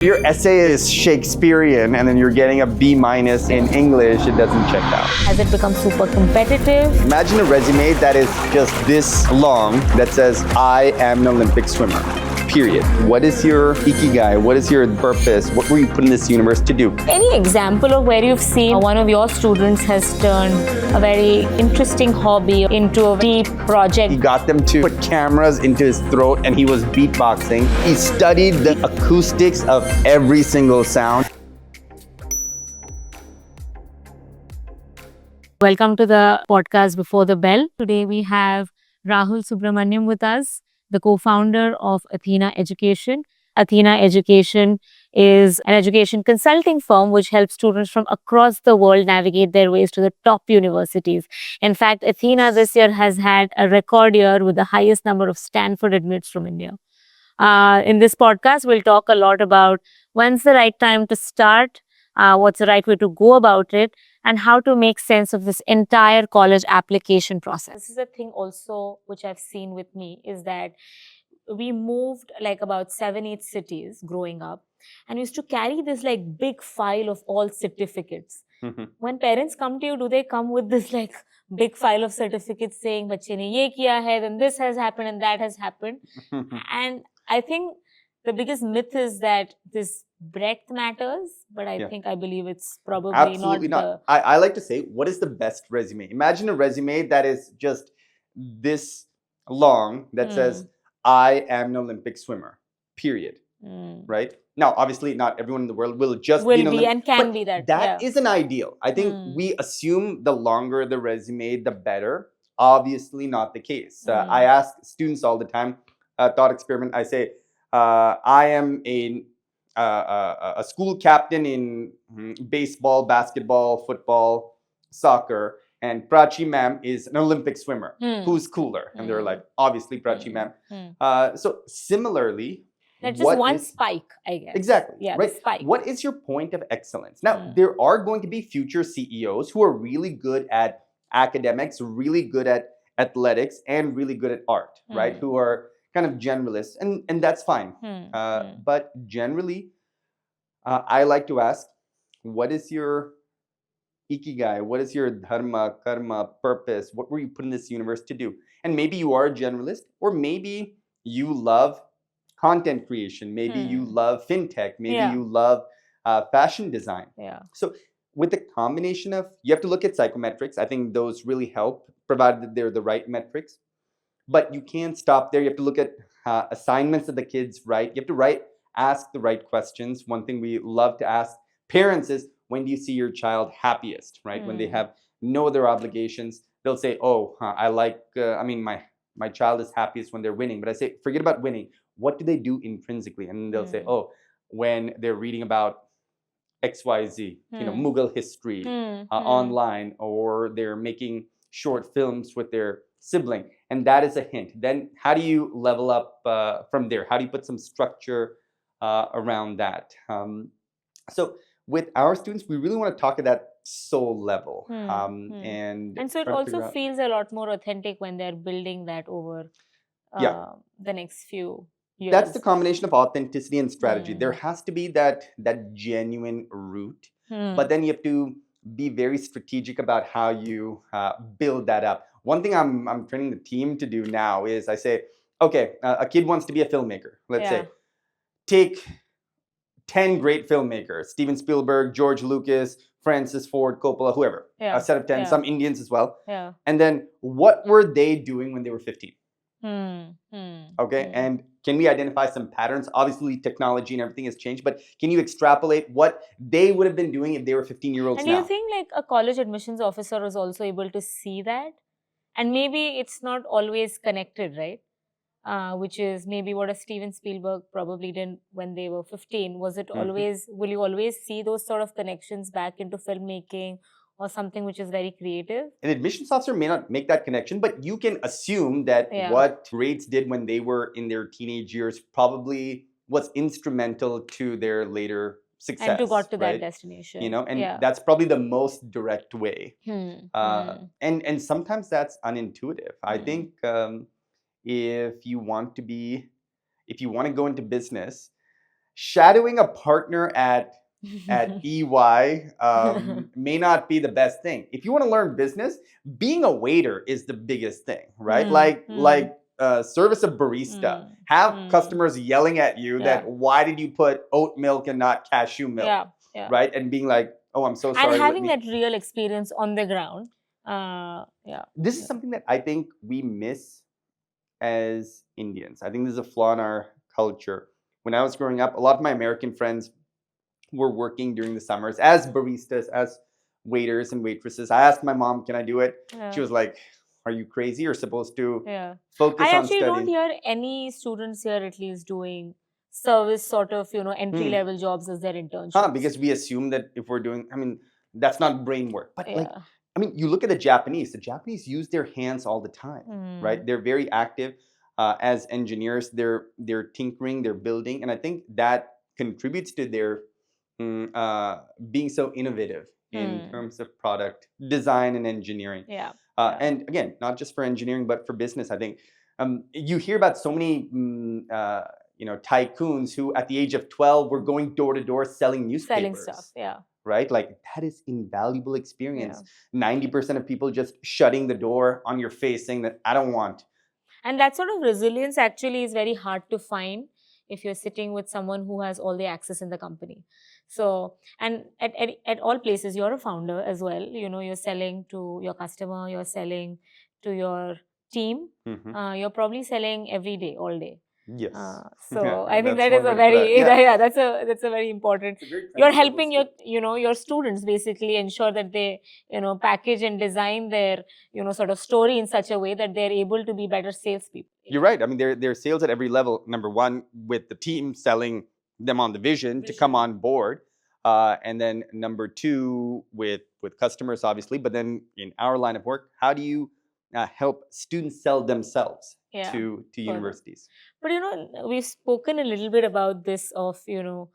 Your essay is Shakespearean and then you're getting a B- in English, it doesn't check out. Has it become super competitive? Imagine a resume that is just this long that says, I am an Olympic swimmer, period. What is your Ikigai? What is your purpose? What were you put in this universe to do? Any example of where you've seen one of your students has turned a very interesting hobby into a deep project? He got them to put cameras into his throat and he was beatboxing. He studied the acoustics of every single sound. Welcome to the podcast Before the Bell. Today we have Rahul Subramaniam with us, the co-founder of Athena Education. Athena Education is an education consulting firm which helps students from across the world navigate their ways to the top universities. In fact, Athena this year has had a record year with the highest number of Stanford admits from India. In this podcast, we'll talk a lot about when's the right time to start, what's the right way to go about it, and how to make sense of this entire college application process. This is a thing also which I've seen with me is that we moved like about 7-8 cities growing up and used to carry this like big file of all certificates. When parents come to you, do they come with this like big file of certificates saying, "Bachche ne ye kiya hai, then this has happened and that has happened"? And I think the biggest myth is that this breadth matters, but I believe it's probably Absolutely not. I like to say, what is the best resume? Imagine a resume that is just this long that says, I am an Olympic swimmer, period. Right? Now, obviously, not everyone in the world will just be an Olympic, and can but be that. That isn't ideal. I think we assume the longer the resume, the better. Obviously, not the case. I ask students all the time, thought experiment. I say, I am a school captain in baseball, basketball, football, soccer, and Prachi ma'am is an Olympic swimmer. Who's cooler? And they're like, obviously Prachi ma'am. So similarly, that's just one spike, I guess. Exactly. Yeah, right. Spike. What is your point of excellence? Now, there are going to be future CEOs who are really good at academics, really good at athletics, and really good at art, right? Who are kind of generalists, and that's fine. But generally, I like to ask, what is your Ikigai? What is your dharma, karma, purpose? What were you put in this universe to do? And maybe you are a generalist, or maybe you love content creation. Maybe you love fintech. Maybe you love fashion design. So with the combination of, you have to look at psychometrics. I think those really help, provided that they're the right metrics. But you can't stop there. You have to look at assignments that the kids write. You have to ask the right questions. One thing we love to ask parents is, when do you see your child happiest, right? When they have no other obligations, they'll say, oh, my child is happiest when they're winning. But I say, forget about winning. What do they do intrinsically? And they'll say, oh, when they're reading about XYZ, Mughal history online, or they're making short films with their sibling. And that is a hint. Then how do you level up from there? How do you put some structure around that? So with our students, we really want to talk at that soul level. And so it also feels a lot more authentic when they're building that over the next few years. That's the combination of authenticity and strategy. There has to be that genuine root, but then you have to be very strategic about how you build that up. One thing I'm training the team to do now is I say, okay, a kid wants to be a filmmaker. Let's say, take 10 great filmmakers, Steven Spielberg, George Lucas, Francis Ford Coppola, whoever, a set of 10, some Indians as well. And then what were they doing when they were 15? Okay, and can we identify some patterns? Obviously, technology and everything has changed, but can you extrapolate what they would have been doing if they were 15-year-olds now? And do you think like a college admissions officer is also able to see that? And maybe it's not always connected, right? Which is maybe what a Steven Spielberg probably did when they were 15. Was it always, will you always see those sort of connections back into filmmaking or something which is very creative? An admissions officer may not make that connection, but you can assume that what grades did when they were in their teenage years probably was instrumental to their later success. And to got to that destination. And that's probably the most direct way. And sometimes that's unintuitive. I think if you want to go into business, shadowing a partner at EY may not be the best thing. If you want to learn business, being a waiter is the biggest thing, right? Like service a barista. Have customers yelling at you that why did you put oat milk and not cashew milk, right? And being like, oh, I'm so sorry. And having that real experience on the ground. This is something that I think we miss as Indians. I think this is a flaw in our culture. When I was growing up, a lot of my American friends were working during the summers as baristas, as waiters and waitresses. I asked my mom, can I do it? She was like, are you crazy? You're supposed to focus on studying. I actually don't hear any students here at least doing service sort of, entry-level jobs as their internships. Because we assume that if we're doing, that's not brain work. But you look at the Japanese use their hands all the time, right? They're very active as engineers. They're tinkering, they're building. And I think that contributes to their being so innovative in terms of product design and engineering. And again, not just for engineering, but for business. I think you hear about so many tycoons who at the age of 12 were going door to door selling newspapers. Selling stuff, right? Like that is invaluable experience. 90% of people just shutting the door on your face saying that I don't want. And that sort of resilience actually is very hard to find if you're sitting with someone who has all the access in the company. So, and at all places, you're a founder as well. You're selling to your customer, you're selling to your team. You're probably selling every day, all day. Yes. So I think that is a very that's a very important. You're helping your students basically ensure that they package and design their sort of story in such a way that they're able to be better salespeople. You're right. I mean, there are sales at every level. Number one, with the team selling them on the vision to come on board, and then number two with customers, obviously. But then in our line of work, how do you help students sell themselves to universities? But we've spoken a little bit about this of a little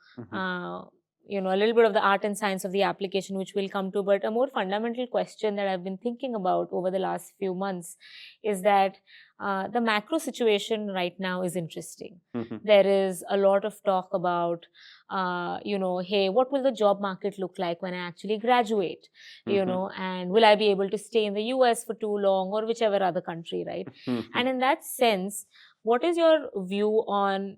bit of the art and science of the application, which we'll come to. But a more fundamental question that I've been thinking about over the last few months is that the macro situation right now is interesting. There is a lot of talk about, hey, what will the job market look like when I actually graduate? And will I be able to stay in the US for too long or whichever other country, right? And in that sense, what is your view on,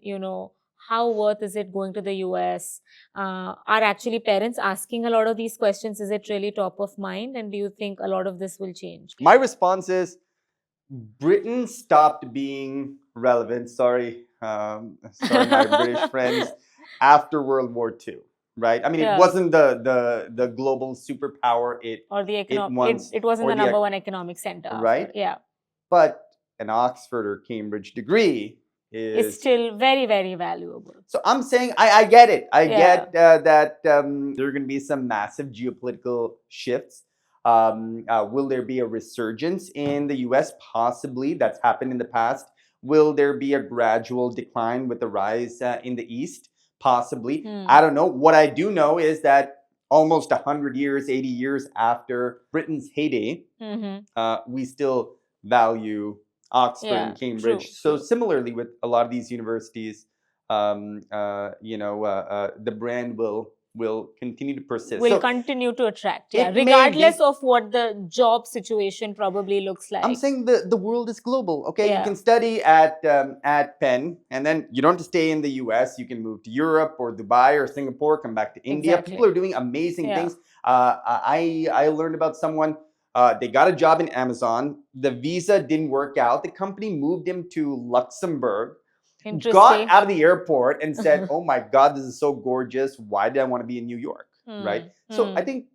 how worth is it going to the US? Are actually parents asking a lot of these questions? Is it really top of mind? And do you think a lot of this will change? My response is Britain stopped being relevant. Sorry, my British friends, after World War II. Right? I mean, it wasn't the global superpower. It wasn't the number one economic center. Right? But an Oxford or Cambridge degree is still very, very valuable. So I'm saying I get it. I get that there are going to be some massive geopolitical shifts. Will there be a resurgence in the US? Possibly. That's happened in the past. Will there be a gradual decline with the rise in the East? Possibly. I don't know. What I do know is that almost 100 years, 80 years after Britain's heyday, we still value Oxford and Cambridge. True. So similarly with a lot of these universities, the brand will continue to persist. Will continue to attract, regardless of what the job situation probably looks like. I'm saying the world is global. Okay, you can study at Penn, and then you don't have to stay in the US. You can move to Europe or Dubai or Singapore, come back to India. Exactly. People are doing amazing things. I learned about someone. They got a job in Amazon. The visa didn't work out. The company moved him to Luxembourg. Got out of the airport and said, "Oh my God, this is so gorgeous. Why did I want to be in New York?" Right. So I think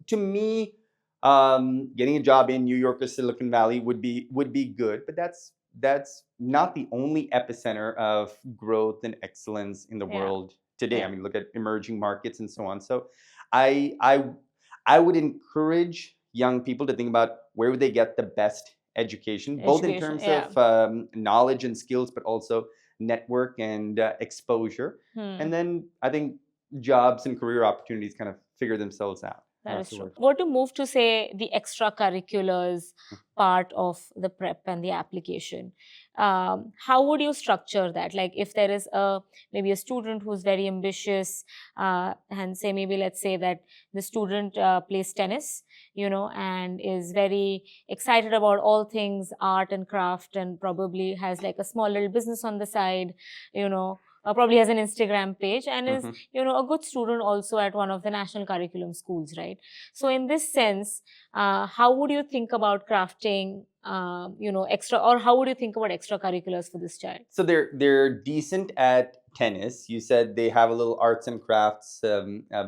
to me, getting a job in New York or Silicon Valley would be good, but that's not the only epicenter of growth and excellence in the world today. I mean, look at emerging markets and so on. So I would encourage young people to think about where would they get the best education, both in terms of knowledge and skills, but also network and exposure. And then I think jobs and career opportunities kind of figure themselves out. That That's is the true. word. What to move to, say, the extracurriculars part of the prep and the application? How would you structure that? Like, if there is maybe a student who's very ambitious, and say maybe let's say that the student plays tennis, and is very excited about all things art and craft, and probably has like a small little business on the side, probably has an Instagram page, and is a good student also at one of the national curriculum schools, right? So in this sense, how would you think about crafting extra, or how would you think about extracurriculars for this child? So they're decent at tennis. You said they have a little arts and crafts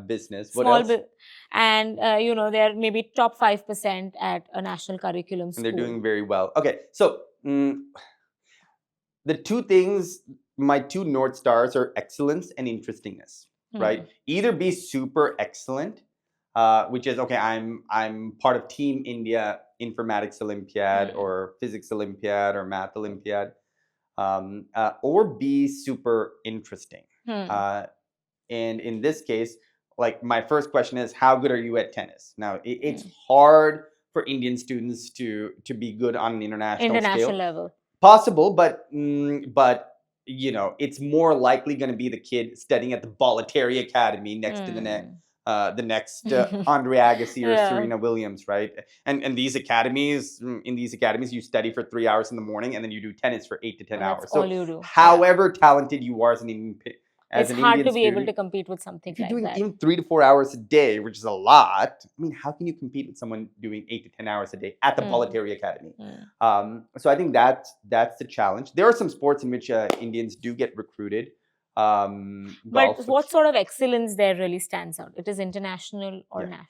business. What else? And they're maybe top 5% at a national curriculum And school. they're doing very well. Okay, so the two things, my two North Stars are excellence and interestingness, right? Either be super excellent, which is, okay, I'm part of Team India Informatics Olympiad or Physics Olympiad or Math Olympiad, or be super interesting. And in this case, like, my first question is, how good are you at tennis? Now, it's hard for Indian students to be good on an international scale. Level. Possible, but it's more likely going to be the kid studying at the Bollettieri Academy next to the next Andre Agassi or Serena Williams, right? And in these academies, you study for 3 hours in the morning, and then you do tennis for 8 to 10 hours. So all you do. However talented you are as an Indian it's hard to be able to compete with something like that. If you're doing even 3 to 4 hours a day, which is a lot, I mean, how can you compete with someone doing 8 to 10 hours a day at the Bollettieri Academy? So I think that's the challenge. There are some sports in which Indians do get recruited. But what sort of excellence there really stands out? It is international or national?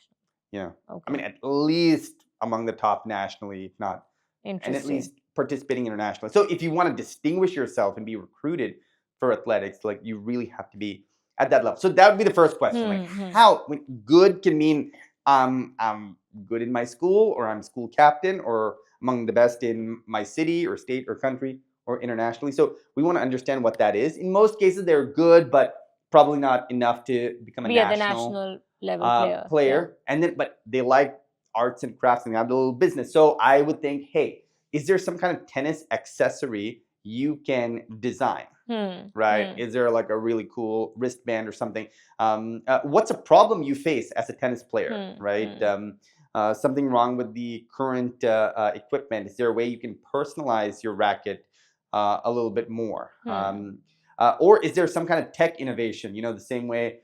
Yeah. Okay. I mean, at least among the top nationally, if not, and at least participating internationally. So if you want to distinguish yourself and be recruited for athletics, like, you really have to be at that level. So that would be the first question. Like, how good can mean I'm good in my school, or I'm school captain, or among the best in my city or state or country or internationally. So we want to understand what that is. In most cases, they're good, but probably not enough to become a national level player. And then, but they like arts and crafts and they have a little business. So I would think, hey, is there some kind of tennis accessory you can design? Right? Is there like a really cool wristband or something? What's a problem you face as a tennis player, right? Something wrong with the current equipment? Is there a way you can personalize your racket a little bit more? Or is there some kind of tech innovation? The same way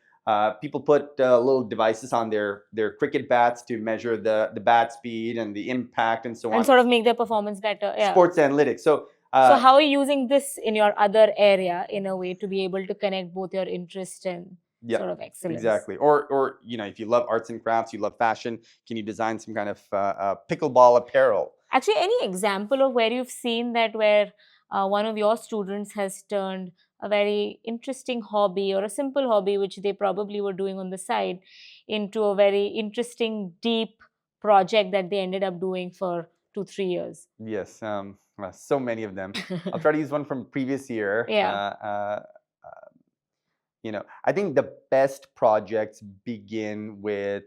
people put little devices on their cricket bats to measure the bat speed and the impact and so on. And sort of make their performance better. Yeah. Sports analytics. So how are you using this in your other area in a way to be able to connect both your interest and sort of excellence? Exactly. Or if you love arts and crafts, you love fashion, can you design some kind of pickleball apparel? Actually, any example of where you've seen that, where one of your students has turned a very interesting hobby or a simple hobby, which they probably were doing on the side, into a very interesting, deep project that they ended up doing for 2-3 years? Yes. So many of them. I'll try to use one from previous year. I think the best projects begin with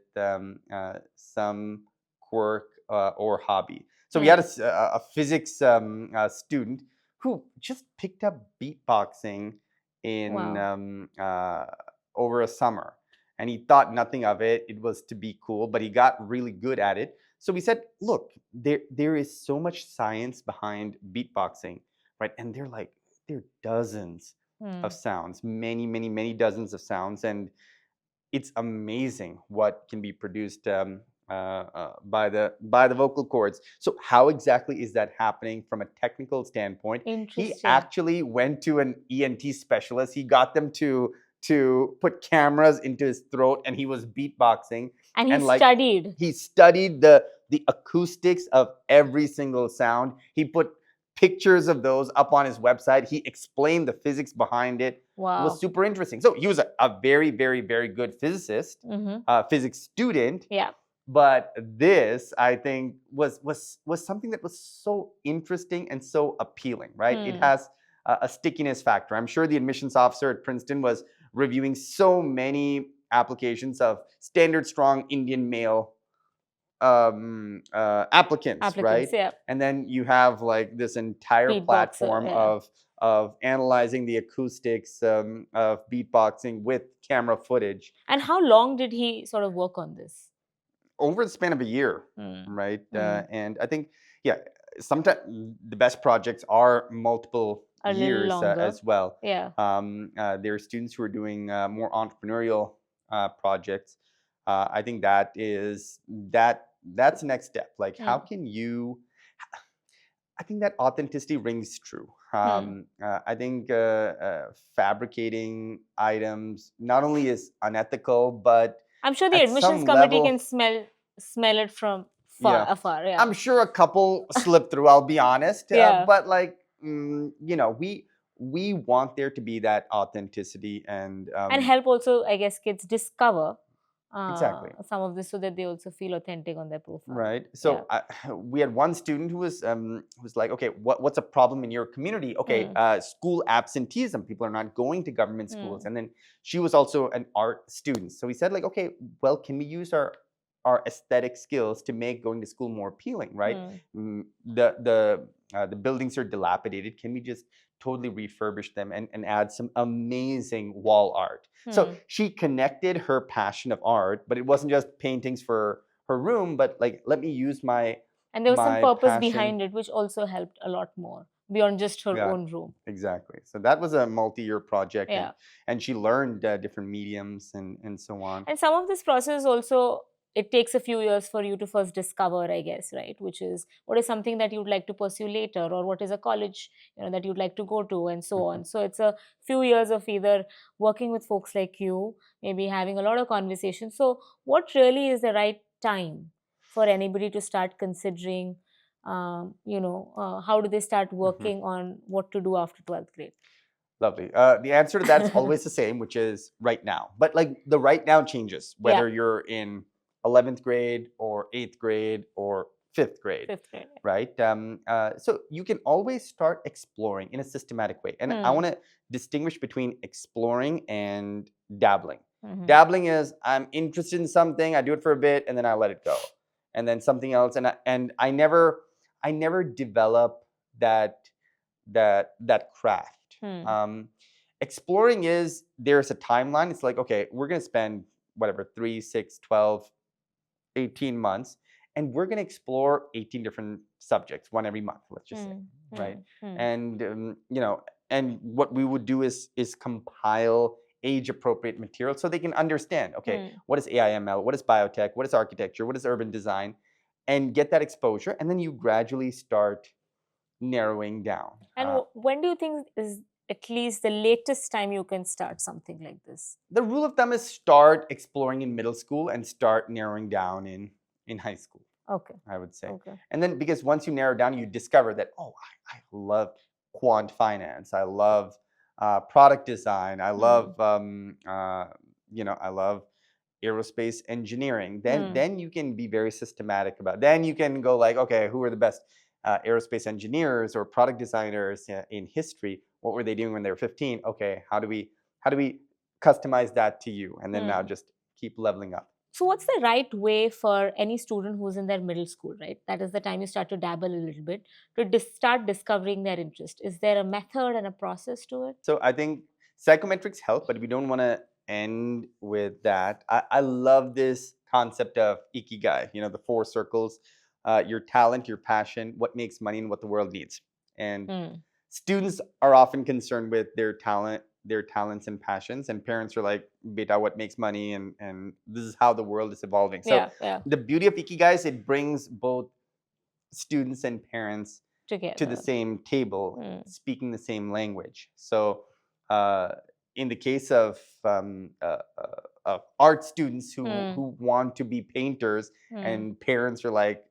some quirk or hobby. So we had a physics student who just picked up beatboxing in over a summer, and he thought nothing of it. It was to be cool, but he got really good at it. So we said, look, there is so much science behind beatboxing, right? And there are dozens of sounds, many, many, many dozens of sounds, and it's amazing what can be produced by the vocal cords. So how exactly is that happening from a technical standpoint? He actually went to an ENT specialist. He got them to put cameras into his throat, and he was beatboxing. And studied. He studied the acoustics of every single sound. He put pictures of those up on his website. He explained the physics behind it. Wow. It was super interesting. So he was a very, very, very good physicist, physics student. Yeah. But this, I think, was something that was so interesting and so appealing, right? It has a stickiness factor. I'm sure the admissions officer at Princeton was reviewing so many applications of standard strong Indian male applicants, right? Yeah. And then you have like this entire Beatboxer, platform yeah. of analyzing the acoustics of beatboxing with camera footage. And how long did he sort of work on this? Over the span of a year, right? And I think, yeah, sometimes the best projects are multiple years as well. Yeah. There are students who are doing more entrepreneurial projects. I think that's the next step. Like, how can you? I think that authenticity rings true. I think fabricating items not only is unethical, but I'm sure the admissions committee can smell it from afar. Yeah. I'm sure a couple slip through. I'll be honest. But like, we want there to be that authenticity and help also, I guess, kids discover exactly some of this so that they also feel authentic on their profile. Right. So we had one student who was like, okay, what's a problem in your community? Okay, school absenteeism. People are not going to government schools. And then she was also an art student. So we said like, okay, well, can we use our aesthetic skills to make going to school more appealing, right? The buildings are dilapidated. Can we just totally refurbish them and add some amazing wall art? So she connected her passion of art, but it wasn't just paintings for her room, but like, let me use my and there was some purpose behind it, which also helped a lot more beyond just her own room. Exactly. So that was a multi-year project, and she learned different mediums and so on. And some of this process also, it takes a few years for you to first discover, I guess, right? Which is, what is something that you'd like to pursue later, or what is a college, that you'd like to go to, and so on. So it's a few years of either working with folks like you, maybe having a lot of conversations. So what really is the right time for anybody to start considering, how do they start working on what to do after 12th grade? Lovely. The answer to that is always the same, which is right now. But like, the right now changes, whether you're in 11th grade or 8th grade or 5th grade, right? So you can always start exploring in a systematic way. And I want to distinguish between exploring and dabbling. Dabbling is, I'm interested in something, I do it for a bit, and then I let it go. And then something else, and I never develop that craft. Exploring is, there's a timeline. It's like, okay, we're going to spend whatever, 3, 6, 12, 18 months, and we're going to explore 18 different subjects, one every month, let's just say, right? And and what we would do is compile age appropriate material so they can understand, okay, what is AI/ML, what is biotech, what is architecture, what is urban design, and get that exposure, and then you gradually start narrowing down. And when do you think is at least the latest time you can start something like this? The rule of thumb is start exploring in middle school and start narrowing down in high school. Okay. I would say. Okay. And then, because once you narrow down, you discover that, oh, I love quant finance. I love product design. I love I love aerospace engineering. Then you can be very systematic about it. Then you can go like, okay, who are the best aerospace engineers or product designers in history? What were they doing when they were 15? Okay, how do we customize that to you? And then now just keep leveling up. So what's the right way for any student who's in their middle school, right? That is the time you start to dabble a little bit, to start discovering their interest. Is there a method and a process to it? So I think psychometrics help, but we don't want to end with that. I love this concept of Ikigai, the 4 circles, your talent, your passion, what makes money, and what the world needs. And students are often concerned with their talents and passions, and parents are like, beta, what makes money? And this is how the world is evolving. So the beauty of Ikigai is it brings both students and parents together to the same table, speaking the same language. So in the case of art students who want to be painters, and parents are like,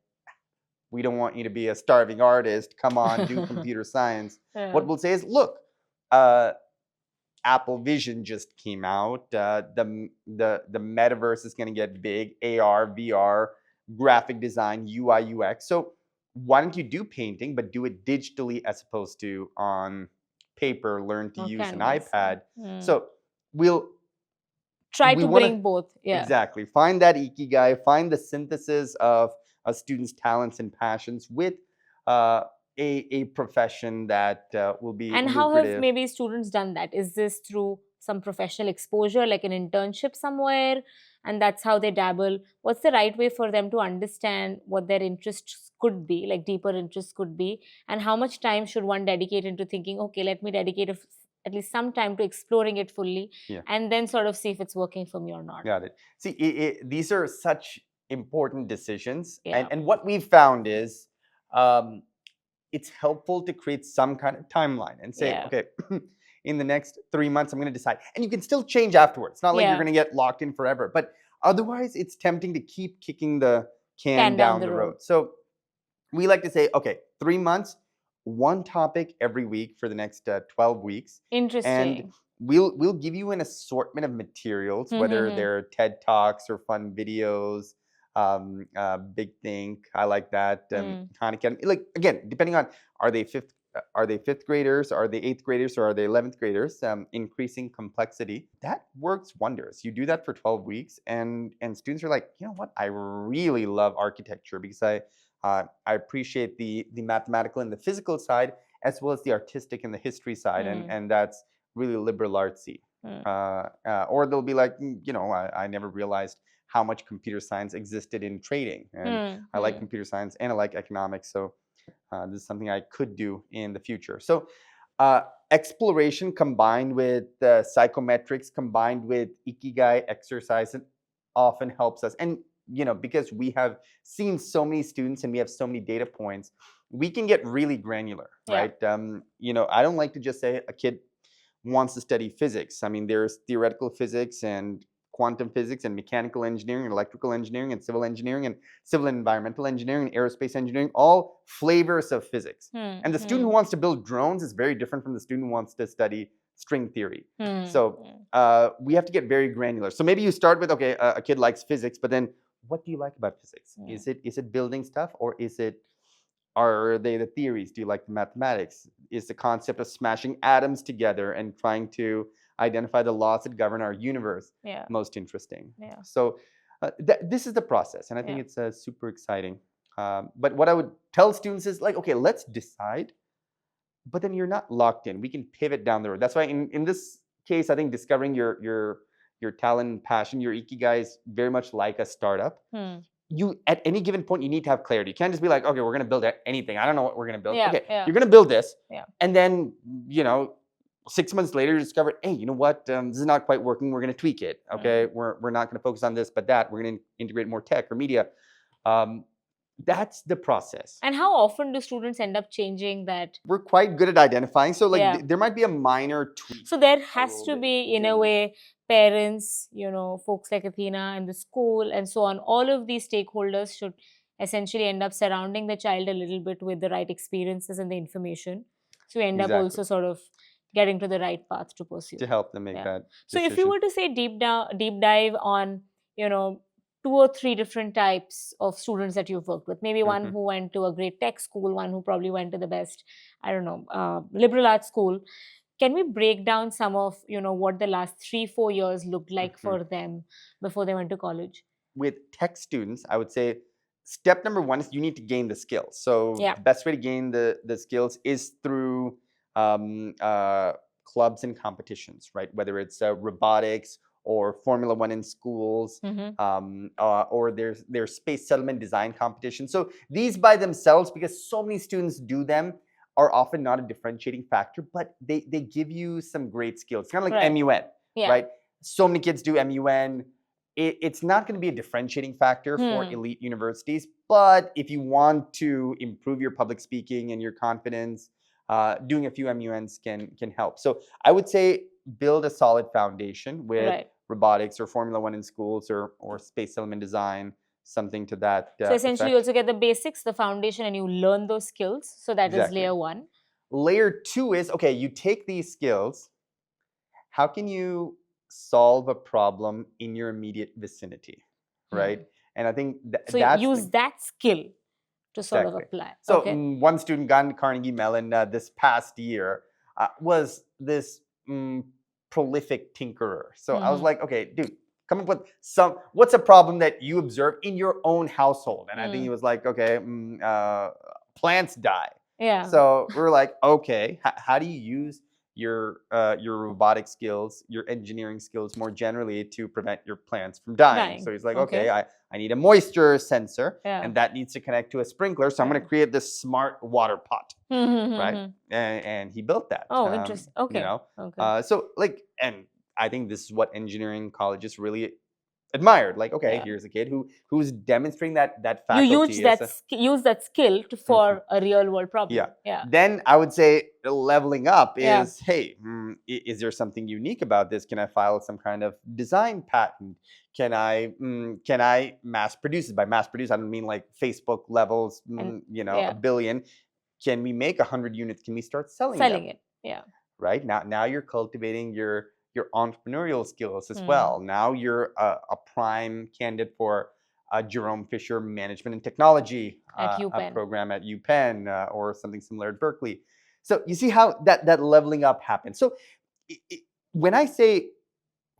we don't want you to be a starving artist. Come on, do computer science. What we'll say is, look, Apple Vision just came out. The metaverse is going to get big. AR, VR, graphic design, UI, UX. So why don't you do painting, but do it digitally as opposed to on paper? Learn to use an iPad. So we'll try we to wanna- bring both. Yeah. Exactly. Find that Ikigai, find the synthesis of a student's talents and passions with a profession that will be And how have lucrative. maybe students done that? Is this through some professional exposure, like an internship somewhere, and that's how they dabble? What's the right way for them to understand what their interests could be, like deeper interests could be, and how much time should one dedicate into thinking, okay, let me dedicate at least some time to exploring it fully, Yeah. and then sort of see if it's working for me or not? Got it. See, these are such important decisions. Yeah. And what we've found is um, it's helpful to create some kind of timeline and say, Yeah. okay, in the next 3 months, I'm going to decide. And you can still change afterwards. It's not like Yeah. you're going to get locked in forever. But otherwise, it's tempting to keep kicking the can down the road. So we like to say, okay, 3 months, one topic every week for the next 12 weeks. Interesting. And we'll give you an assortment of materials, whether they're TED Talks or fun videos, Big Think, I like that, Khan Academy. Like, again, depending on are they fifth graders, are they eighth graders, or are they 11th graders? Increasing complexity, that works wonders. You do that for 12 weeks, and students are like, you know what? I really love architecture because I appreciate the mathematical and the physical side, as well as the artistic and the history side, and that's really liberal artsy. Or they'll be like, you know, I never realized how much computer science existed in trading, and I like computer science and I like economics, so this is something I could do in the future. So exploration combined with psychometrics, combined with Ikigai exercise, often helps us. And you know, because we have seen so many students and we have so many data points, we can get really granular, right? You know, I don't like to just say a kid wants to study physics. I mean, there's theoretical physics and quantum physics and mechanical engineering and electrical engineering and civil and environmental engineering and aerospace engineering, all flavors of physics. And the student who wants to build drones is very different from the student who wants to study string theory. So we have to get very granular. So maybe you start with, okay, a kid likes physics, but then what do you like about physics? Is it building stuff, or are they the theories? Do you like the mathematics? Is the concept of smashing atoms together and trying to identify the laws that govern our universe most interesting? So this is the process, and I think it's super exciting. But what I would tell students is like, okay, let's decide, but then you're not locked in. We can pivot down the road. That's why in this case, I think discovering your talent and passion, your Ikigai, is very much like a startup. You, at any given point, you need to have clarity. You can't just be like, okay, we're going to build anything. I don't know what we're going to build. You're going to build this. And then, you know, 6 months later, you discover, hey, you know what? This is not quite working. We're going to tweak it. Okay. We're not going to focus on this, but that. We're going to integrate more tech or media. That's the process. And how often do students end up changing that? We're quite good at identifying. So like there might be a minor tweak. So there has to be, in a way, parents, you know, folks like Athena and the school and so on. All of these stakeholders should essentially end up surrounding the child a little bit with the right experiences and the information. So you end up also sort of getting to the right path to pursue. To help them make that decision. So if you were to say deep dive on, you know, 2 or 3 different types of students that you've worked with, maybe one who went to a great tech school, one who probably went to the best, I don't know, liberal arts school. Can we break down some of, you know, what the last 3-4 years looked like for them before they went to college? With tech students, I would say step number 1 is you need to gain the skills. So the best way to gain the skills is through clubs and competitions, right? Whether it's robotics or Formula 1 in schools, or there's space settlement design competitions. So these by themselves, because so many students do them, are often not a differentiating factor, but they give you some great skills. It's kind of like MUN, right? So many kids do MUN. It's not going to be a differentiating factor for elite universities, but if you want to improve your public speaking and your confidence, doing a few MUNs can help. So I would say build a solid foundation with robotics or Formula 1 in schools or space settlement design, something to that So essentially you also get the basics, the foundation, and you learn those skills. So that is layer 1. Layer 2 is, okay, you take these skills, how can you solve a problem in your immediate vicinity, right? And I think so that's use that skill to sort of apply. So one student got into Carnegie Mellon this past year was this prolific tinkerer. So I was like, okay, dude, come up with what's a problem that you observe in your own household. And I think he was like, okay, plants die. Yeah. So we're like, okay, how do you use your robotic skills, your engineering skills more generally to prevent your plants from dying? So he's like, okay, I need a moisture sensor, and that needs to connect to a sprinkler. So I'm going to create this smart water pot, right? And he built that. Oh, interesting. Okay. You know, so like, and I think this is what engineering colleges really admired. Like, okay, here's a kid who's demonstrating that faculty. You use that skill for a real world problem. Yeah. Then I would say leveling up is, hey, is there something unique about this? Can I file some kind of design patent? Can I mass produce it? By mass produce, I don't mean like Facebook levels, you know, a billion. Can we make 100 units? Can we start selling it? Yeah. Right now you're cultivating your entrepreneurial skills as well. Now you're a prime candidate for Jerome Fisher Management and Technology a program at UPenn or something similar at Berkeley. So you see how that leveling up happens. So when I say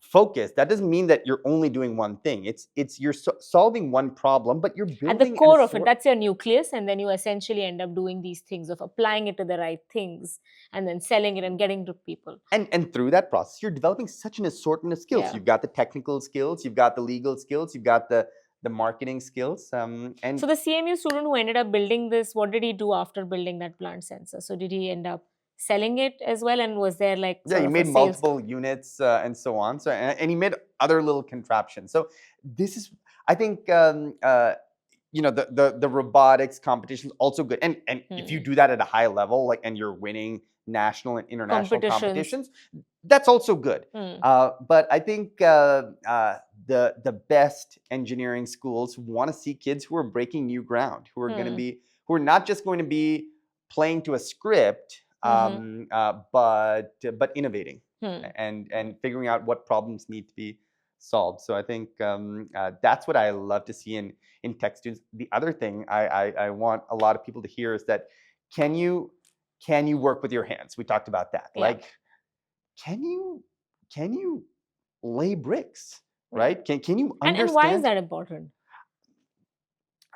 focus, that doesn't mean that you're only doing one thing. It's you're solving one problem, but you're building at the core of it. That's your nucleus, and then you essentially end up doing these things of applying it to the right things and then selling it and getting to people. And through that process, you're developing such an assortment of skills. You've got the technical skills, you've got the legal skills, you've got the marketing skills. And so the CMU student who ended up building this, what did he do after building that plant sensor? So did he end up selling it as well, and was there like he made multiple units and so on. So and he made other little contraptions. So this is, I think, you know, the robotics competition is also good, and if you do that at a high level, like, and you're winning national and international competitions, that's also good. But I think the best engineering schools want to see kids who are breaking new ground, who are going to be, who are not just going to be playing to a script, but innovating and figuring out what problems need to be solved. So I think that's what I love to see in tech students. The other thing I want a lot of people to hear is that can you work with your hands? We talked about that. Like, can you lay bricks, right? Can you understand? And why is that important?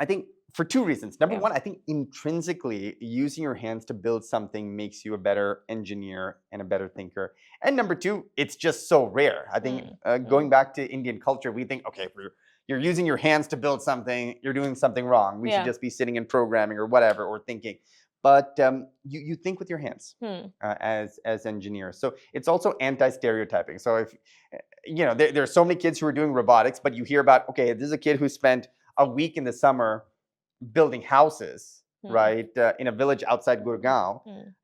I think for two reasons. Number one, I think intrinsically using your hands to build something makes you a better engineer and a better thinker. And number two, it's just so rare. I think going back to Indian culture, we think, okay, if you're using your hands to build something, you're doing something wrong. We should just be sitting and programming or whatever, or thinking. But you think with your hands as engineers. So it's also anti-stereotyping. So if, you know, there are so many kids who are doing robotics, but you hear about, okay, this is a kid who spent a week in the summer building houses, right, in a village outside Gurgaon.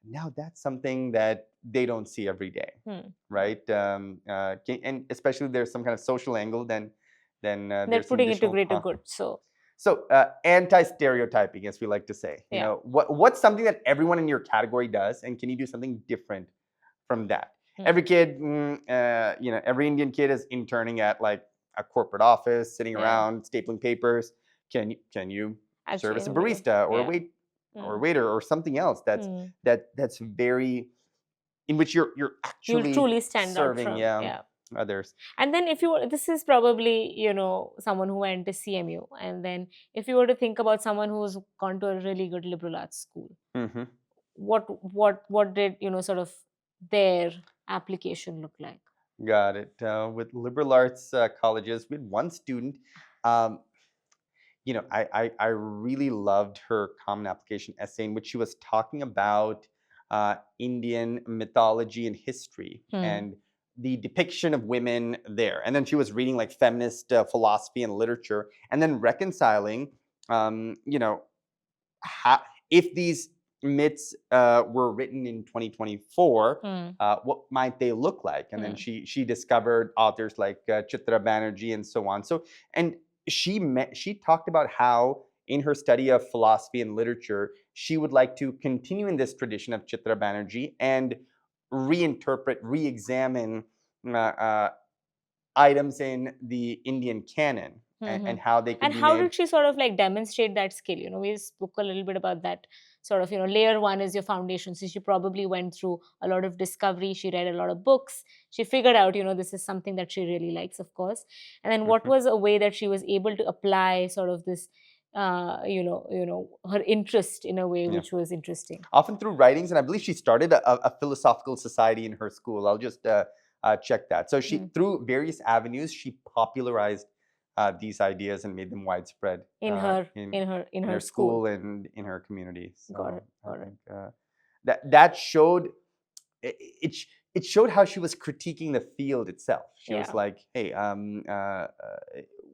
Now that's something that they don't see every day, right? And especially there's some kind of social angle, then they're putting it to greater good. So anti-stereotyping, as we like to say. You know, what's something that everyone in your category does, and can you do something different from that? Every kid, you know, every Indian kid is interning at like a corporate office, sitting around stapling papers. Can you serve as a barista or a waiter or something else that's very, in which you're actually truly stand serving out from, others. And then if you were, this is probably, you know, someone who went to CMU, and then if you were to think about someone who's gone to a really good liberal arts school, what did, you know, sort of their application look like? Got it. With liberal arts colleges, we had one student. You know, I really loved her common application essay in which she was talking about Indian mythology and history and the depiction of women there. And then she was reading like feminist philosophy and literature, and then reconciling, you know, if these myths were written in 2024, what might they look like? And then she discovered authors like Chitra Banerjee and so on. So, and she talked about how in her study of philosophy and literature, she would like to continue in this tradition of Chitra Banerjee and reinterpret, re-examine items in the Indian canon and how they can And be how made. did she sort of like demonstrate that skill? We spoke a little bit about that sort of, layer one is your foundation. So she probably went through a lot of discovery. She read a lot of books. She figured out, this is something that she really likes, of course. And then what was a way that she was able to apply sort of this, her interest in a way Yeah. which was interesting? Often through writings, and I believe she started a philosophical society in her school. I'll just check that. So she, through various avenues, she popularized these ideas and made them widespread In her school and in her community. So Got it. I think that showed it showed how she was critiquing the field itself. She was like, "Hey,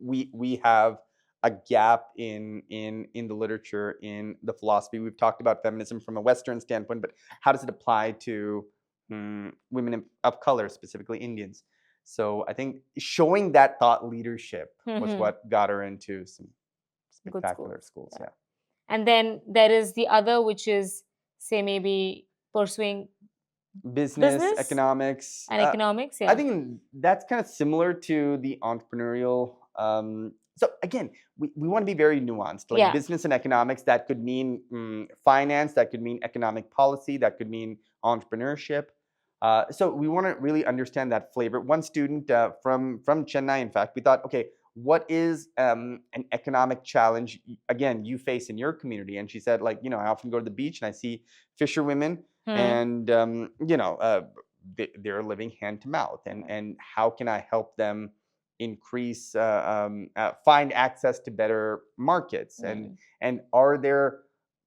we have a gap in the literature, in the philosophy. We've talked about feminism from a Western standpoint, but how does it apply to women of color, specifically Indians?" So I think showing that thought leadership was what got her into some spectacular schools. Yeah. And then there is the other, which is, say, maybe pursuing business economics. And economics. Yeah. I think that's kind of similar to the entrepreneurial. So again, we want to be very nuanced. Like business and economics, that could mean finance, that could mean economic policy, that could mean entrepreneurship. So we want to really understand that flavor. One student from Chennai, in fact, we thought, okay, what is an economic challenge, again, you face in your community? And she said, like, I often go to the beach and I see fisherwomen and, they're living hand to mouth. And how can I help them increase, find access to better markets? And are there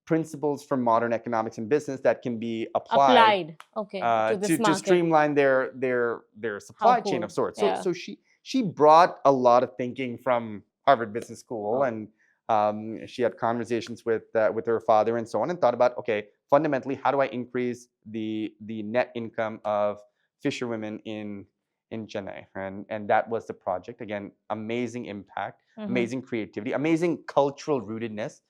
principles from modern economics and business that can be applied to streamline their supply chain of sorts? So she brought a lot of thinking from Harvard Business School, and she had conversations with her father and so on, and thought about, okay, fundamentally, how do I increase the net income of fisherwomen in Chennai? And that was the project. Again, amazing impact, amazing creativity, amazing cultural rootedness.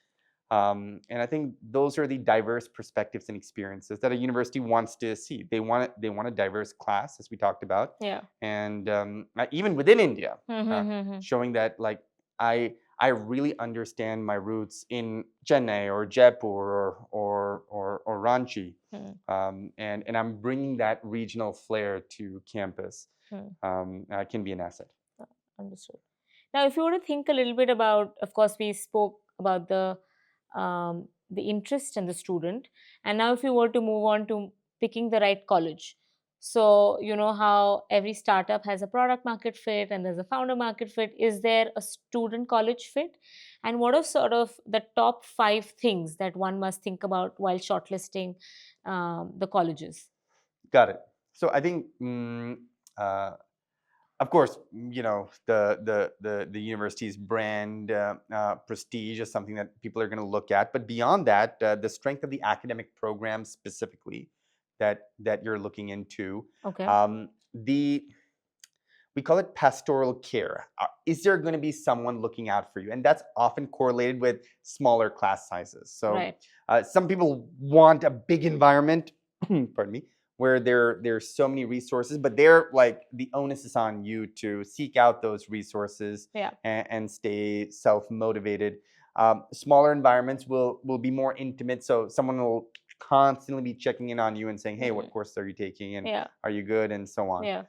And I think those are the diverse perspectives and experiences that a university wants to see. They want a diverse class, as we talked about. Yeah. And even within India, showing that, like, I really understand my roots in Chennai or Jaipur or Ranchi, and I'm bringing that regional flair to campus. Can be an asset. Understood. Now, if you were to think a little bit about, of course, we spoke about the interest in the student, and now if you were to move on to picking the right college. So, how every startup has a product market fit and there's a founder market fit. Is there a student college fit? And what are sort of the top 5 things that one must think about while shortlisting the colleges? Got it. So I think, of course, the university's brand prestige is something that people are going to look at. But beyond that, the strength of the academic program specifically that you're looking into. Okay. We call it pastoral care. Is there going to be someone looking out for you? And that's often correlated with smaller class sizes. So some people want a big environment, pardon me, where there's so many resources, but they're like, the onus is on you to seek out those resources and stay self-motivated. Smaller environments will be more intimate, so someone will constantly be checking in on you and saying, hey, what course are you taking, and are you good, and so on.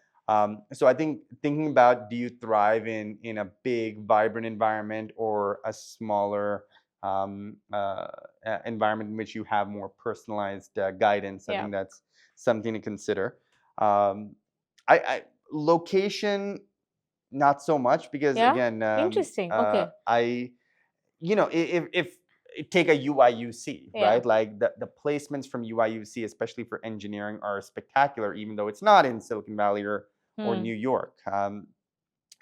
So I think thinking about, do you thrive in a big, vibrant environment, or a smaller environment in which you have more personalized guidance? I think that's something to consider. Location, not so much, because again, interesting. Okay. If take a UIUC, right? Like the placements from UIUC, especially for engineering, are spectacular, even though it's not in Silicon Valley or New York.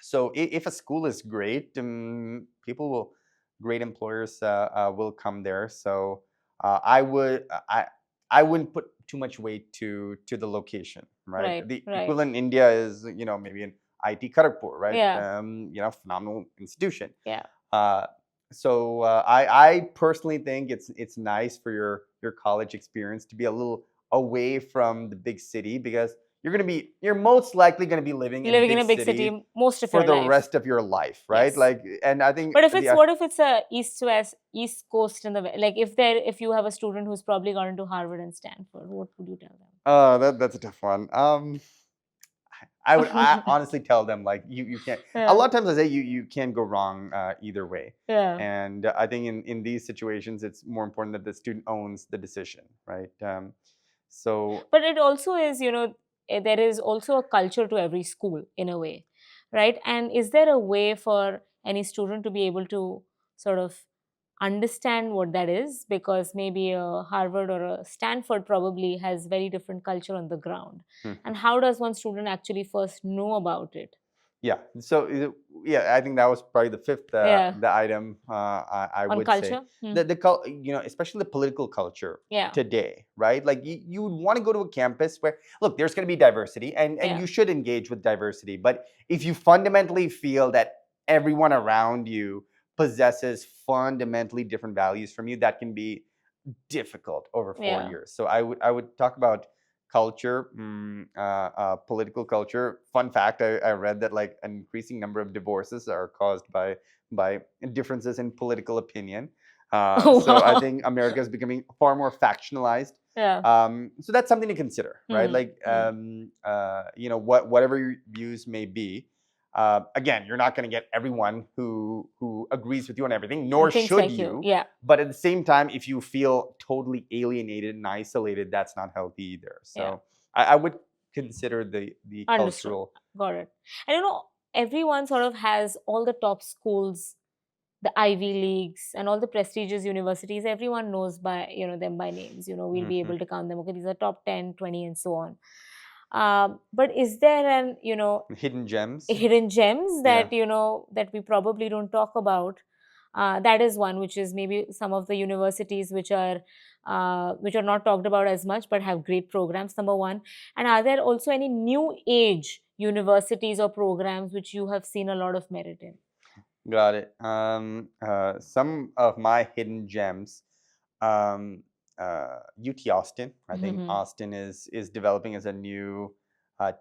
So if a school is great, great employers will come there. So I wouldn't put too much weight to the location, right? The equivalent in India is, maybe an IT Kharagpur, right? Phenomenal institution. So I personally think it's nice for your college experience to be a little away from the big city, because you're most likely going to be living in in a big city most of for your the life. rest of your life, right? Yes. Like, and I think, But if it's what if it's a east coast in the like if you have a student who's probably gone to Harvard and Stanford, what would you tell them? that's a tough one. I honestly tell them, like, you can't. A Yeah. lot of times I say you can't go wrong either way. Yeah. And I think in these situations, it's more important that the student owns the decision, right? So But it also is, there is also a culture to every school in a way, right? And is there a way for any student to be able to sort of understand what that is? Because maybe a Harvard or a Stanford probably has very different culture on the ground. And how does one student actually first know about it? yeah, so yeah, I think that was probably the fifth Yeah. the item I On would culture? say the especially the political culture Yeah. today, right? Like you would want to go to a campus where, look, there's going to be diversity, and Yeah. you should engage with diversity, but if you fundamentally feel that everyone around you possesses fundamentally different values from you, that can be difficult over 4 years. So I would talk about culture, political culture. Fun fact: I read that like an increasing number of divorces are caused by differences in political opinion. So I Wow. think America is becoming far more factionalized. Yeah. So that's something to consider, right? Like, whatever your views may be. Again, you're not going to get everyone who agrees with you on everything, nor Thinks should like you. Yeah. But at the same time, if you feel totally alienated and isolated, that's not healthy either. So Yeah. I would consider the Understood. cultural. Got it. And everyone sort of has all the top schools, the Ivy Leagues, and all the prestigious universities. Everyone knows by them by names. We'll be able to count them. Okay, these are top 10, 20, and so on. But is there an Hidden gems. hidden gems that Yeah. that we probably don't talk about? That is one, which is maybe some of the universities which are not talked about as much but have great programs. Number one. And are there also any new age universities or programs which you have seen a lot of merit in? Got it. Some of my hidden gems. UT Austin. I think Austin is developing as a new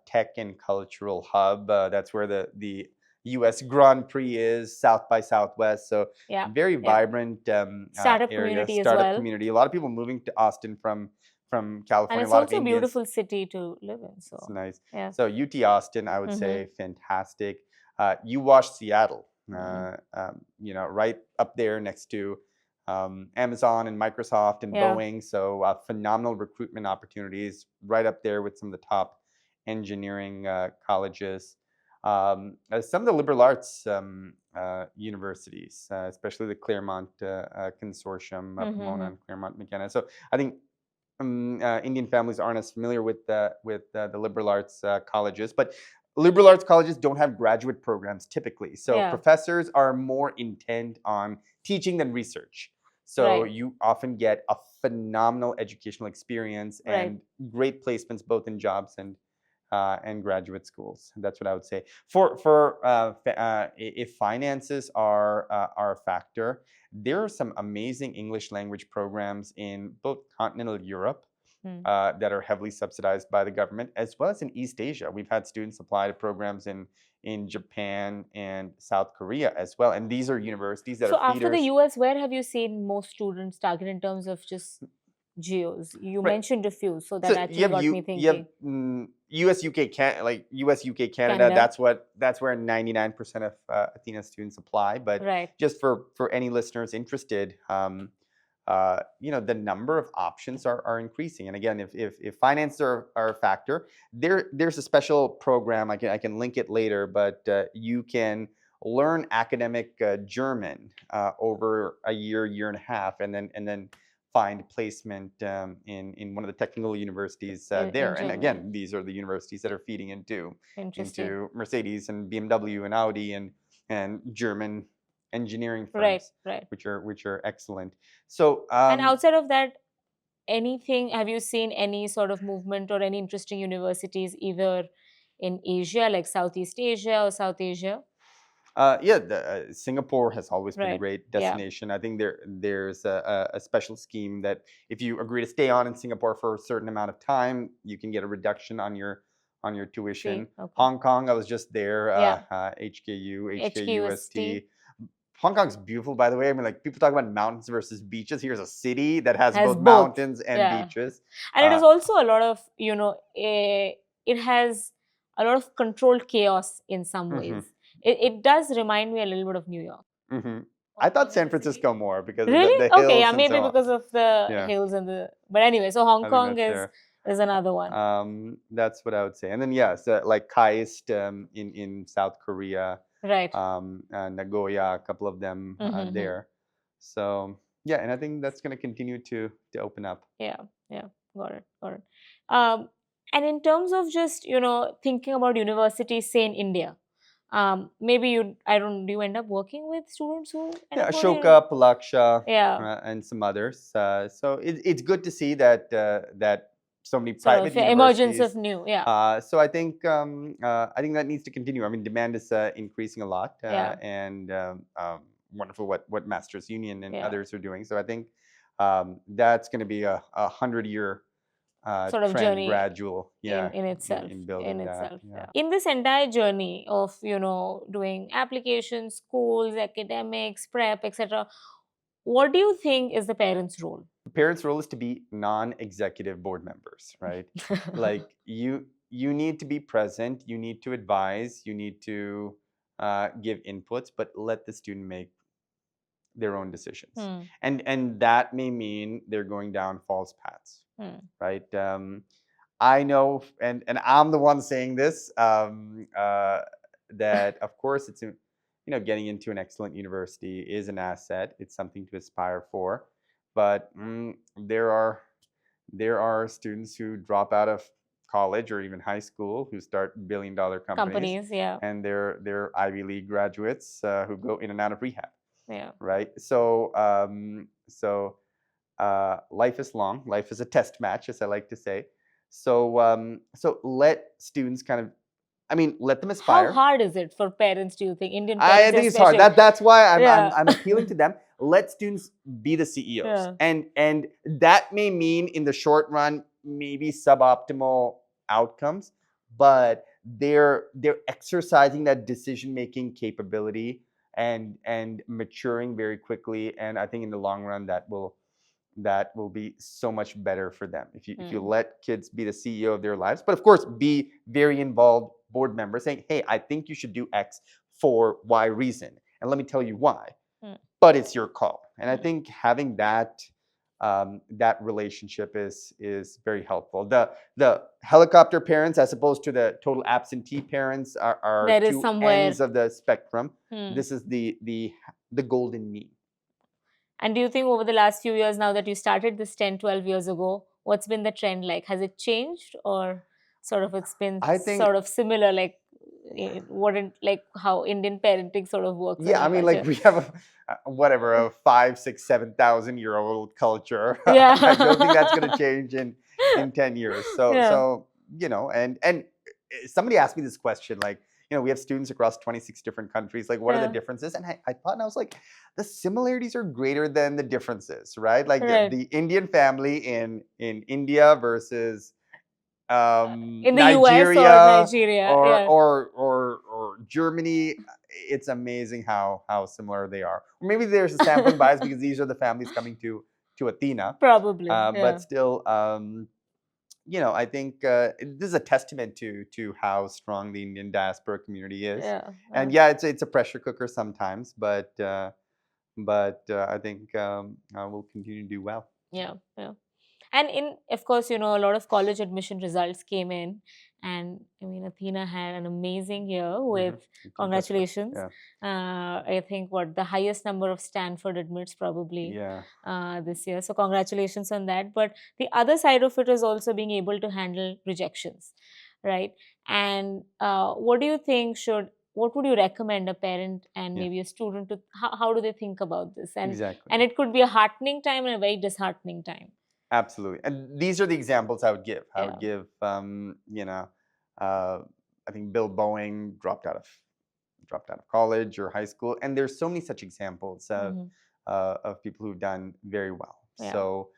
tech and cultural hub. That's where the U.S. Grand Prix is, South by Southwest. So Yeah. very vibrant Startup area, community as startup well. community. A lot of people moving to Austin from California. And it's a lot also of a Indians. beautiful city to live in. So It's nice. yeah. So UT Austin, I would say, fantastic. UWash Seattle, right up there next to Amazon and Microsoft and Yeah. Boeing. So phenomenal recruitment opportunities right up there with some of the top engineering colleges. Some of the liberal arts universities, especially the Claremont Consortium, Pomona and Claremont McKenna. So I think Indian families aren't as familiar with the liberal arts colleges, but liberal arts colleges don't have graduate programs typically. So Yeah. professors are more intent on teaching than research. So Right. you often get a phenomenal educational experience and great placements both in jobs and graduate schools. That's what I would say. If finances are a factor, there are some amazing English language programs in both continental Europe that are heavily subsidized by the government, as well as in East Asia. We've had students apply to programs in Japan and South Korea as well. And these are universities that So are after the feeders. US, where have you seen most students target in terms of just geos? You Right. mentioned a few, so that So actually got me you have thinking. US, UK, Canada. Canada. That's where 99% of Athena students apply. But Right. just for any listeners interested, the number of options are increasing. And again, if finances are a factor, there's a special program. I can link it later, but you can learn academic German over a year and a half, and then find placement in one of the technical universities In there. And Germany. again, these are the universities that are feeding into Interesting. Mercedes and BMW and Audi and German engineering firms, Right. which are excellent. So And outside of that, have you seen any sort of movement or any interesting universities either in Asia, like Southeast Asia or South Asia? Singapore has always been a Right. great Yeah. destination. I think there's a special scheme that if you agree to stay on in Singapore for a certain amount of time, you can get a reduction on your on your tuition. Okay. Hong Kong, I was just there. Yeah. HKUST. Hong Kong's beautiful, by the way. I mean, like, people talk about mountains versus beaches. Here's a city that has both mountains and beaches. And it is also a lot of, it has a lot of controlled chaos in some ways. It does remind me a little bit of New York. I thought San Francisco more because really? of the hills. Okay, yeah, and maybe so on. because of the hills and the. But anyway, so Hong Kong is another one. That's what I would say. And then so like KAIST in South Korea. Right. Nagoya, a couple of them there. So yeah, and I think that's going to continue to open up. Yeah, got it. And in terms of just thinking about universities, say in India, maybe do you end up working with students who Ashoka, Palaksha, and some others. So it's good to see that so many private universities. Emergence of new, so I think that needs to continue. I mean, demand is increasing a lot, and wonderful what Masters Union and others are doing. So I think that's going to be a 100-year sort of trend, journey, gradual, in itself, in building that. In this entire journey of doing applications, schools, academics, prep, etc. What do you think is the parents' role? The parents' role is to be non-executive board members, right? Like you need to be present, you need to advise, you need to give inputs, but let the student make their own decisions. And that may mean they're going down false paths, right? I know, and I'm the one saying this, that of course it's getting into an excellent university is an asset. It's something to aspire for, but there are students who drop out of college or even high school who start billion-dollar companies, and they're Ivy League graduates who go in and out of rehab. Right. So life is long. Life is a test match, as I like to say. So let students let them aspire. How hard is it for parents, do you think? Indian I parents think it's hard. That's why I'm appealing to them. Let students be the CEOs. And that may mean in the short run, maybe suboptimal outcomes, but they're exercising that decision-making capability and maturing very quickly. And I think in the long run that will be so much better for them if you let kids be the CEO of their lives. But of course, be very involved board member saying, hey, I think you should do X for Y reason, and let me tell you why. But it's your call. And I think having that relationship is very helpful. The helicopter parents, as opposed to the total absentee parents, are two ends of the spectrum. This is the golden mean. And do you think over the last few years, now that you started this 10, 12 years ago, what's been the trend like? Has it changed, or sort of it's been sort of similar, like how Indian parenting sort of works? Yeah, I mean, like we have a 5, 6, 7,000-year-old culture. Yeah. I don't think that's going to change in 10 years. So and somebody asked me this question, like, we have students across 26 different countries. Like, what are the differences? And I thought, and I was like, the similarities are greater than the differences, right? Like the Indian family in India versus in the Nigeria, US or Nigeria, or Germany. It's amazing how similar they are. Or maybe there's a sampling bias because these are the families coming to Athena. Probably. But still, I think this is a testament to how strong the Indian diaspora community is. And it's a pressure cooker sometimes, but I think we'll continue to do well. Yeah. And of course, a lot of college admission results came in, and I mean, Athena had an amazing year with congratulations. I think the highest number of Stanford admits probably this year. So congratulations on that. But the other side of it is also being able to handle rejections, right? And what do you think what would you recommend a parent and maybe a student to, how do they think about this? And it could be a heartening time and a very disheartening time. Absolutely. And these are the examples I would give. I would give, I think Bill Boeing dropped out of college or high school. And there's so many such examples of people who've done very well. So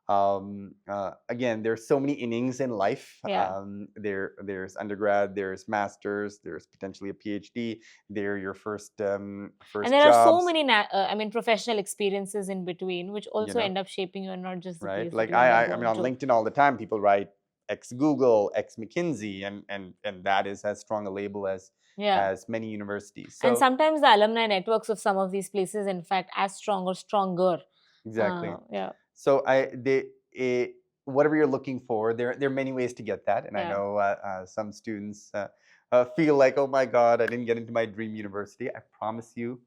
Again, there's so many innings in life. Yeah. There's undergrad, there's masters, there's potentially a PhD. They're your first And first there are so jobs, many, professional experiences in between, which you also know, end up shaping you and not just the right? place that Like you end up I mean, going on to. LinkedIn all the time, people write ex Google, ex McKinsey, and that is as strong a label Yeah. as many universities. And So sometimes the alumni networks of some of these places, in fact, as strong or stronger. exactly. Yeah. So whatever you're looking for, there are many ways to get that, and I Yeah. know some students feel like, oh my God, I didn't get into my dream university. I promise you,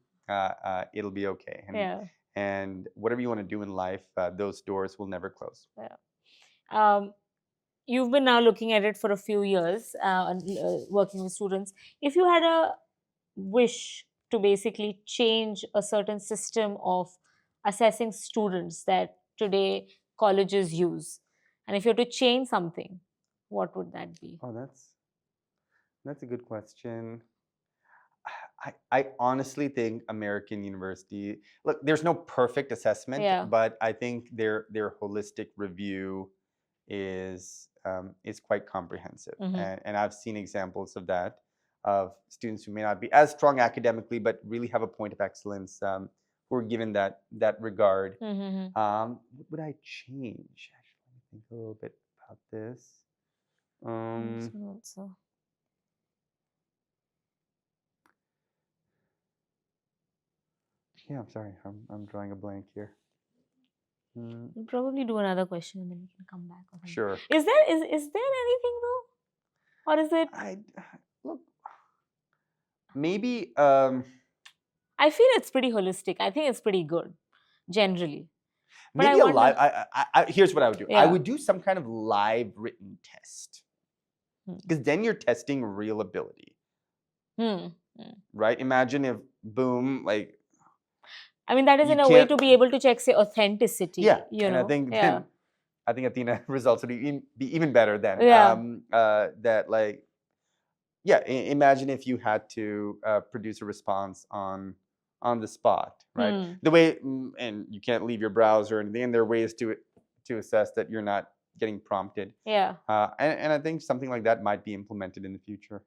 it'll be okay. Yeah. And whatever you want to do in life, those doors will never close. You've been now looking at it for a few years, working with students. If you had a wish to basically change a certain system of assessing students that today colleges use, and if you had to change something, what would that be? Oh, that's a good question. I honestly think American university, look, there's no perfect assessment, Yeah. but I think their holistic review is quite comprehensive. And I've seen examples of that, of students who may not be as strong academically, but really have a point of excellence, who are given that regard. What would I change? Actually, let me think a little bit about this. Also. Yeah, I'm sorry. I'm drawing a blank here. We'll probably do another question and then we can come back. Or something. Sure. Is there anything though, or is it? Look, maybe I feel it's pretty holistic. I think it's pretty good, generally. But maybe I a wonder, live. Here's what I would do. I Yeah. would do some kind of live written test, because then you're testing real ability, right? Imagine if boom, like I mean, that is you in a way can't- to be able to check, say, authenticity. yeah, You and know, I think yeah. then I think Athena results would be even better then. Yeah. That like yeah, imagine if you had to produce a response on the spot, right? The way, and you can't leave your browser, and then there are ways to assess that you're not getting prompted. Yeah. And I think something like that might be implemented in the future.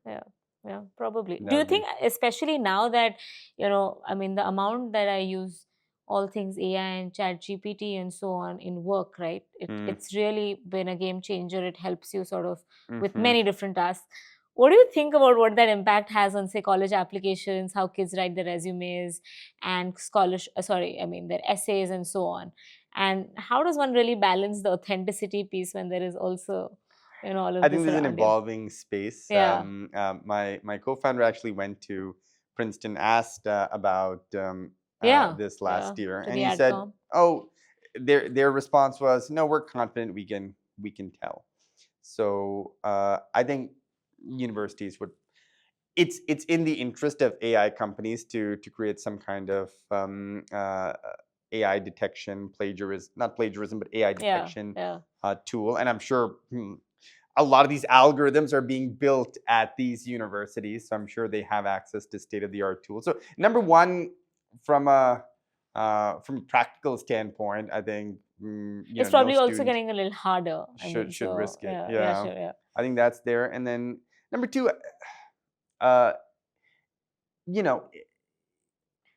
Yeah, probably. That Do you would be- think, especially now that, I mean, the amount that I use all things AI and chat GPT and so on in work, right? It's really been a game changer. It helps you sort of with many different tasks. What do you think about what that impact has on, say, college applications, how kids write their resumes and their essays and so on? And how does one really balance the authenticity piece when there is also, all of I this think this is an around you? evolving space. Yeah. My co-founder actually went to Princeton, asked about this last year, to and the he said, AdCom. "Oh, their response was, no, we're confident we can tell." So I think universities would. It's in the interest of AI companies to create some kind of AI detection, not plagiarism, but AI detection tool, and I'm sure. A lot of these algorithms are being built at these universities, so I'm sure they have access to state-of-the-art tools. So number one, from a practical standpoint, I think It's probably also getting a little harder. Should risk it. Yeah, sure, yeah. I think that's there, and then number two,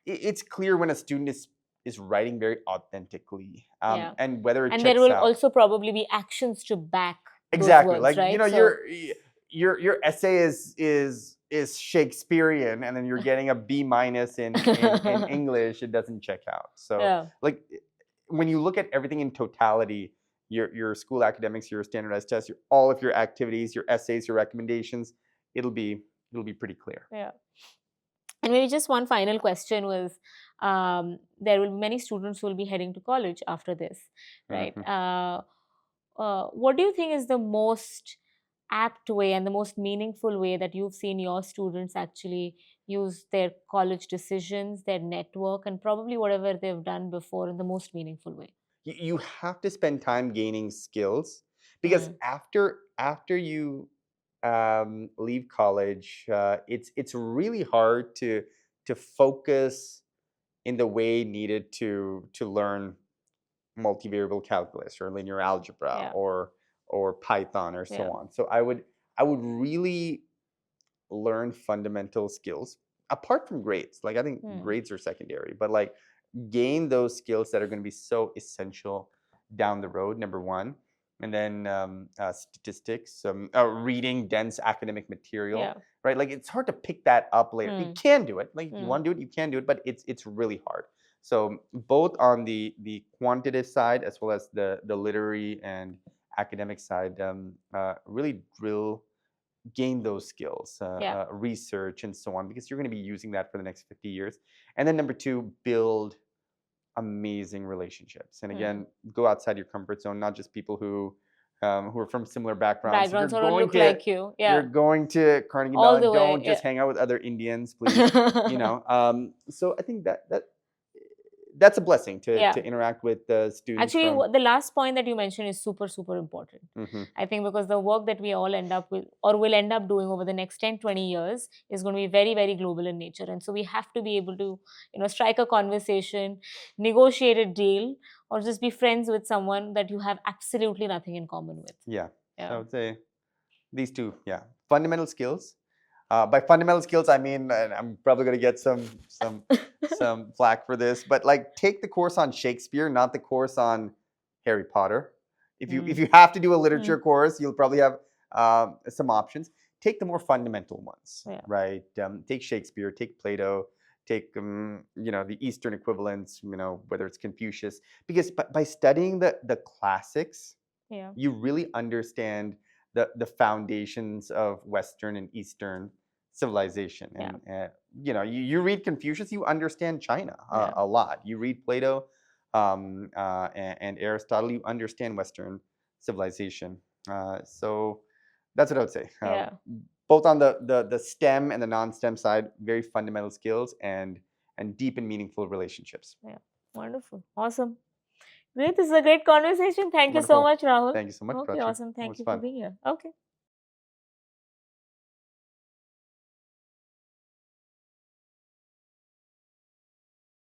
it's clear when a student is writing very authentically, and whether it And checks there will out. also probably be actions to back Exactly, those words, like right? your essay is Shakespearean, and then you're getting a B- in English. It doesn't check out. So like when you look at everything in totality, your school academics, your standardized tests, all of your activities, your essays, your recommendations, it'll be pretty clear. Yeah. And maybe just one final question was, there will be many students who will be heading to college after this, right? What do you think is the most apt way and the most meaningful way that you've seen your students actually use their college decisions, their network, and probably whatever they've done before in the most meaningful way? You have to spend time gaining skills, because after you leave college, it's really hard to focus in the way needed to learn multivariable calculus or linear algebra Yeah. or Python or so Yeah. on. So I would really learn fundamental skills apart from grades. Like I think grades are secondary, but like gain those skills that are going to be so essential down the road. Number one, and then statistics, reading dense academic material, Yeah. right? Like it's hard to pick that up later. You can do it. Like if you want to do it, you can do it, but it's really hard. So both on the quantitative side as well as the literary and academic side, really gain those skills, Yeah. research and so on, because you're going to be using that for the next 50 years. And then number two, build amazing relationships. And again, go outside your comfort zone, not just people who are from similar backgrounds. Backgrounds You're or going look to, like you. Yeah. You're going to Carnegie All Mellon. the way, Don't just hang out with other Indians, please. So I think that's a blessing to interact with the students. Actually, the last point that you mentioned is super, super important. I think because the work that we all end up with or will end up doing over the next 10, 20 years is going to be very, very global in nature. And so we have to be able to, strike a conversation, negotiate a deal, or just be friends with someone that you have absolutely nothing in common with. Yeah. I would say these two, fundamental skills. By fundamental skills, I mean, and I'm probably going to get some flack for this, but like take the course on Shakespeare, not the course on Harry Potter. If you have to do a literature course, you'll probably have some options. Take the more fundamental ones, right? Take Shakespeare, take Plato, take the Eastern equivalents, whether it's Confucius, because by studying the classics, you really understand the foundations of Western and Eastern civilization. And you read Confucius, you understand China a lot. You read Plato and Aristotle, you understand Western civilization. So that's what I would say. Both on the STEM and the non-STEM side, very fundamental skills and deep and meaningful relationships. Yeah, wonderful, awesome. Great, this is a great conversation. Thank you so much, Rahul. Thank you so much, Okay, Prachi. awesome. Thank you for being here. Okay.